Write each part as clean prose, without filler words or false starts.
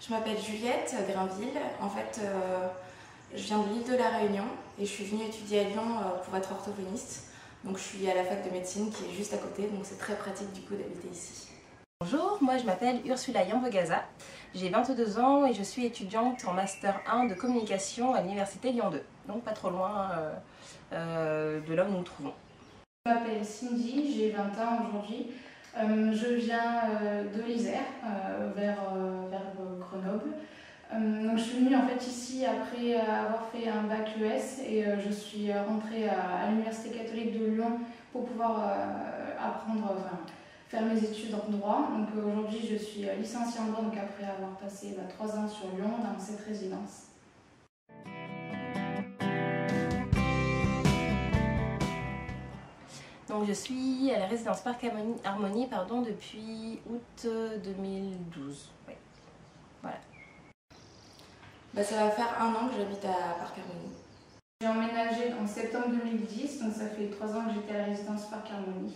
Je m'appelle Juliette Grainville. En fait, je viens de l'île de la Réunion et je suis venue étudier à Lyon pour être orthophoniste. Donc je suis à la fac de médecine qui est juste à côté, donc c'est très pratique du coup d'habiter ici. Bonjour, moi je m'appelle Ursula Yambogaza, j'ai 22 ans et je suis étudiante en Master 1 de communication à l'Université Lyon 2, donc pas trop loin de là où nous nous trouvons. Je m'appelle Cindy, j'ai 20 ans aujourd'hui. Je viens de l'Isère, vers Grenoble. Donc je suis venue en fait ici après avoir fait un bac ES et je suis rentrée à l'Université catholique de Lyon pour pouvoir faire mes études en droit. Donc aujourd'hui je suis licenciée en droit donc après avoir passé 3 ans sur Lyon dans cette résidence. Donc je suis à la résidence Parc Harmonie depuis août 2012. Oui. Voilà. Ça va faire 1 an que j'habite à Parc Harmonie. J'ai emménagé en septembre 2010, donc ça fait 3 ans que j'étais à la résidence Parc Harmonie.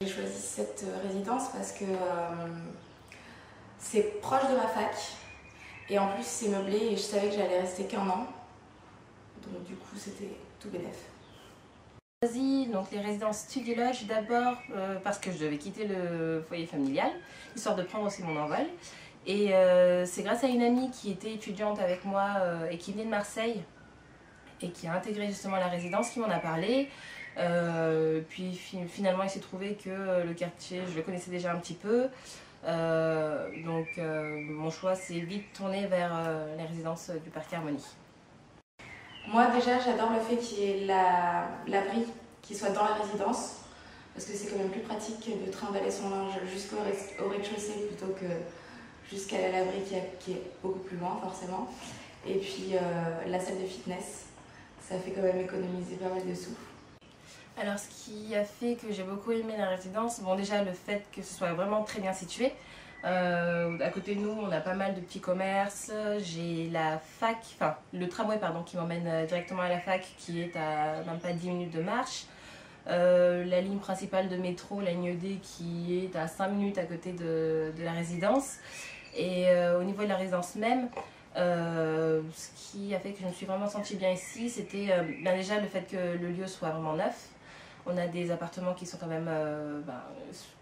J'ai choisi cette résidence parce que c'est proche de ma fac et en plus c'est meublé et je savais que j'allais rester qu'1 an. Donc du coup c'était tout bénef. J'ai choisi donc les résidences Studiologe d'abord parce que je devais quitter le foyer familial, histoire de prendre aussi mon envol. Et c'est grâce à une amie qui était étudiante avec moi et qui venait de Marseille et qui a intégré justement la résidence qui m'en a parlé. Puis finalement il s'est trouvé que le quartier je le connaissais déjà un petit peu. Donc mon choix s'est vite tourné vers les résidences du Parc Harmonie. Moi déjà j'adore le fait qu'il y ait l'abri qui soit dans la résidence parce que c'est quand même plus pratique de trimballer son linge jusqu'au rez-de-chaussée plutôt que jusqu'à l'abri qui est beaucoup plus loin forcément. Et puis la salle de fitness, ça fait quand même économiser pas mal de sous. Alors ce qui a fait que j'ai beaucoup aimé la résidence, bon déjà le fait que ce soit vraiment très bien situé. À côté de nous, on a pas mal de petits commerces. J'ai la fac, enfin le tramway pardon, qui m'emmène directement à la fac, qui est à même pas 10 minutes de marche. La ligne principale de métro, la ligne D, qui est à 5 minutes à côté de la résidence. Et au niveau de la résidence même, ce qui a fait que je me suis vraiment sentie bien ici, c'était déjà le fait que le lieu soit vraiment neuf. On a des appartements qui sont quand même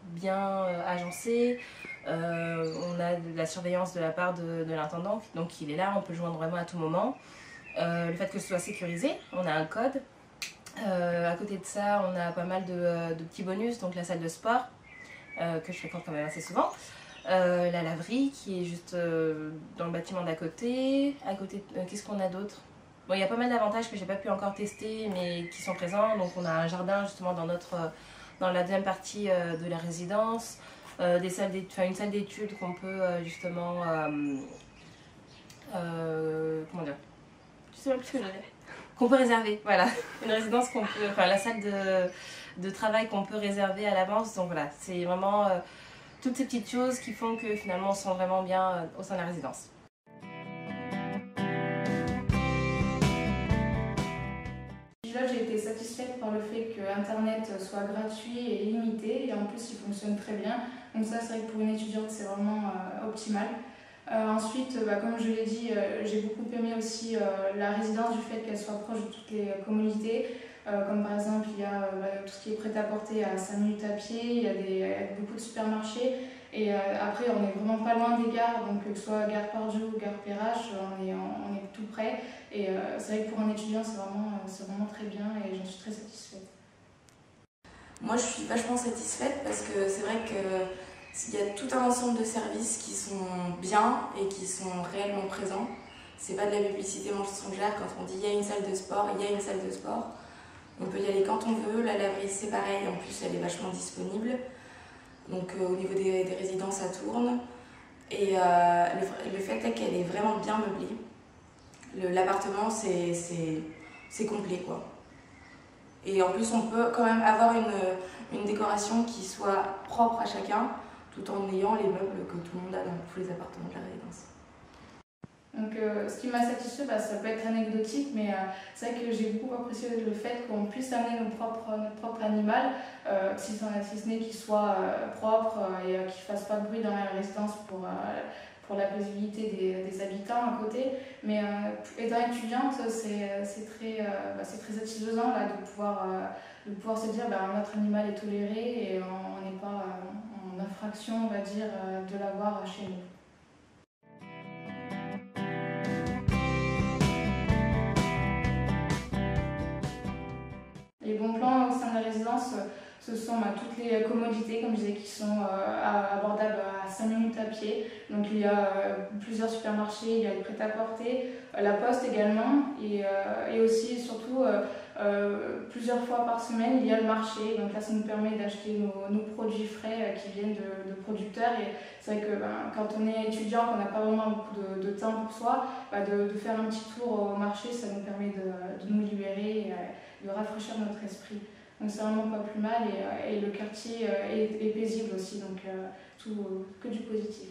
bien agencés. On a de la surveillance de la part de l'intendant, donc il est là, on peut le joindre vraiment à tout moment. Le fait que ce soit sécurisé, on a un code. À côté de ça, on a pas mal de petits bonus, donc la salle de sport, que je fréquente quand même assez souvent. La laverie qui est juste dans le bâtiment d'à côté. Qu'est-ce qu'on a d'autre? Bon, il y a pas mal d'avantages que j'ai pas pu encore tester mais qui sont présents. Donc on a un jardin justement dans la deuxième partie de la résidence, une salle d'études qu'on peut justement comment dire? Je sais même plus ce que j'avais. Qu'on peut réserver, voilà. Une résidence la salle de travail qu'on peut réserver à l'avance. Donc voilà, c'est vraiment toutes ces petites choses qui font que finalement on se sent vraiment bien au sein de la résidence. J'ai été satisfaite par le fait que Internet soit gratuit et illimité et en plus il fonctionne très bien. Donc ça c'est vrai que pour une étudiante c'est vraiment optimal. Ensuite, comme je l'ai dit, j'ai beaucoup aimé aussi la résidence du fait qu'elle soit proche de toutes les commodités. Comme par exemple il y a tout ce qui est prêt-à-porter à 5 minutes à pied, il y a beaucoup de supermarchés. Et après on est vraiment pas loin des gares, donc que ce soit gare Pardieu ou gare Perrache, on est tout près. Et c'est vrai que pour un étudiant c'est vraiment très bien et j'en suis très satisfaite. Moi je suis vachement satisfaite parce que c'est vrai qu'il y a tout un ensemble de services qui sont bien et qui sont réellement présents. C'est pas de la publicité mensongère quand on dit il y a une salle de sport, il y a une salle de sport. On peut y aller quand on veut, la laverie c'est pareil, en plus elle est vachement disponible. Donc au niveau des résidences ça tourne. Et le fait est qu'elle est vraiment bien meublée. L'appartement c'est complet quoi. Et en plus on peut quand même avoir une décoration qui soit propre à chacun tout en ayant les meubles que tout le monde a dans tous les appartements de la résidence. Donc ce qui m'a satisfait, ça peut être anecdotique, mais c'est vrai que j'ai beaucoup apprécié le fait qu'on puisse amener notre propre animal, si ce n'est qu'il soit propre et qu'il ne fasse pas de bruit dans la résidence pour la paisibilité des habitants à côté. Mais étant étudiante, c'est très satisfaisant là, de pouvoir se dire notre animal est toléré et on n'est pas en infraction, on va dire, de l'avoir chez nous. Les bons plans au sein de la résidence, ce sont toutes les commodités, comme je disais, qui sont abordables à 5 minutes à pied. Donc il y a plusieurs supermarchés, il y a le prêt-à-porter, la poste également, et aussi surtout plusieurs fois par semaine il y a le marché. Donc là ça nous permet d'acheter nos produits frais qui viennent de producteurs. Et c'est vrai que quand on est étudiant, qu'on n'a pas vraiment beaucoup de temps pour soi, de faire un petit tour au marché, ça nous permet de nous libérer et de rafraîchir notre esprit. Donc c'est vraiment pas plus mal et le quartier est paisible aussi, donc que du positif.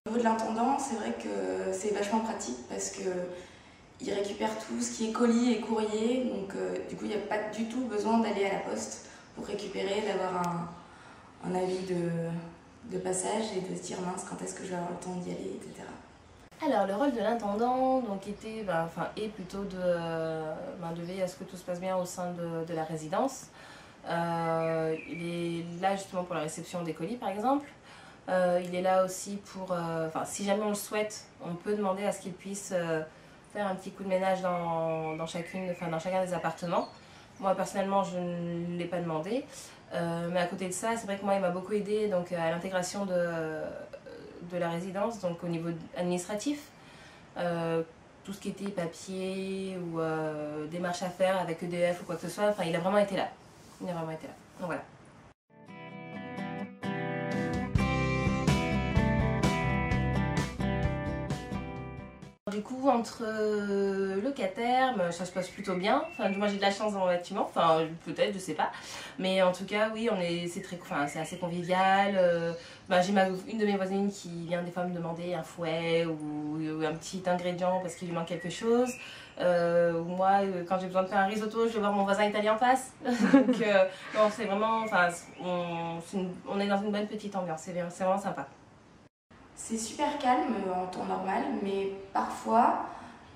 Au niveau de l'intendant, c'est vrai que c'est vachement pratique parce qu'il récupère tout ce qui est colis et courrier, donc du coup il n'y a pas du tout besoin d'aller à la poste pour récupérer, d'avoir un avis de passage et de se dire mince quand est-ce que je vais avoir le temps d'y aller, etc. Alors, le rôle de l'intendant est plutôt de veiller à ce que tout se passe bien au sein de la résidence. Il est là justement pour la réception des colis par exemple. Il est là aussi pour, si jamais on le souhaite, on peut demander à ce qu'il puisse faire un petit coup de ménage dans chacun des appartements. Moi personnellement je ne l'ai pas demandé, mais à côté de ça, c'est vrai que moi il m'a beaucoup aidé donc, à l'intégration de la résidence, donc au niveau administratif, tout ce qui était papier ou démarches à faire avec EDF ou quoi que ce soit, il a vraiment été là. Il a vraiment été là. Donc voilà. Du coup, entre locataires, ça se passe plutôt bien. Moi, j'ai de la chance dans mon bâtiment. Peut-être, je sais pas. Mais en tout cas, oui, c'est assez convivial. J'ai une de mes voisines qui vient des fois me demander un fouet ou un petit ingrédient parce qu'il lui manque quelque chose. Moi, quand j'ai besoin de faire un risotto, je vais voir mon voisin italien en face. Donc, non, c'est vraiment, on est dans une bonne petite ambiance. C'est vraiment sympa. C'est super calme en temps normal, mais parfois,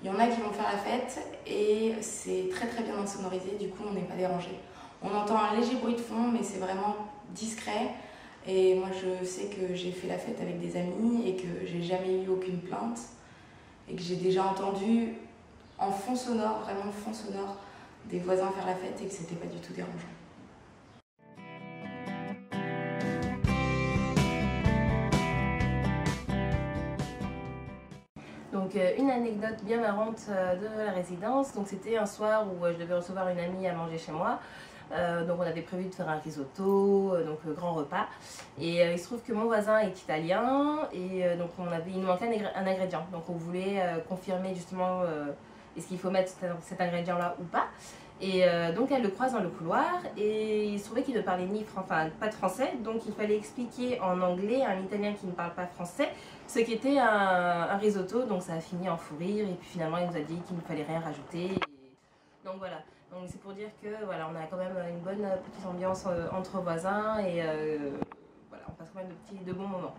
il y en a qui vont faire la fête et c'est très très bien insonorisé, du coup on n'est pas dérangé. On entend un léger bruit de fond, mais c'est vraiment discret. Et moi je sais que j'ai fait la fête avec des amis et que j'ai jamais eu aucune plainte. Et que j'ai déjà entendu en fond sonore, vraiment fond sonore, des voisins faire la fête et que c'était pas du tout dérangeant. Donc une anecdote bien marrante de la résidence, donc c'était un soir où je devais recevoir une amie à manger chez moi. Donc on avait prévu de faire un risotto, donc grand repas. Et il se trouve que mon voisin est italien et donc il nous manquait un ingrédient. Donc on voulait confirmer justement est-ce qu'il faut mettre cet ingrédient là ou pas. Et donc elle le croise dans le couloir et il se trouvait qu'il ne parlait pas de français, donc il fallait expliquer en anglais à un italien qui ne parle pas français ce qu'était un risotto. Donc ça a fini en fou rire et puis finalement il nous a dit qu'il ne fallait rien rajouter. Donc voilà, donc c'est pour dire que voilà, on a quand même une bonne petite ambiance entre voisins et voilà, on passe quand même de bons moments.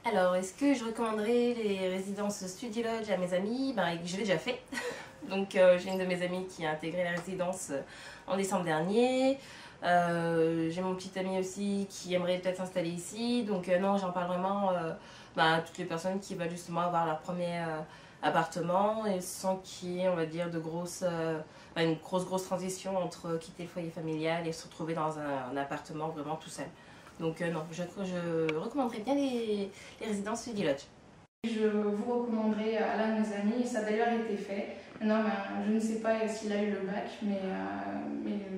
Alors, est-ce que je recommanderais les résidences Studi-Lodge à mes amis? Je l'ai déjà fait. Donc, j'ai une de mes amies qui a intégré la résidence en décembre dernier. J'ai mon petit ami aussi qui aimerait peut-être s'installer ici. Donc, non, j'en parle vraiment à toutes les personnes qui veulent justement avoir leur premier appartement et sans qu'il y ait, on va dire, une grosse transition entre quitter le foyer familial et se retrouver dans un appartement vraiment tout seul. Donc non, je recommanderais bien les résidences Studi-Lodge. Je vous recommanderais à l'un de mes amis, ça a d'ailleurs été fait. Non, je ne sais pas s'il a eu le bac, mais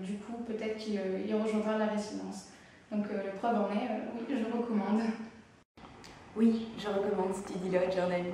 du coup peut-être qu'il rejoindra la résidence. Donc le preuve en est, oui, je recommande. Oui, je recommande Studi-Lodge à un ami.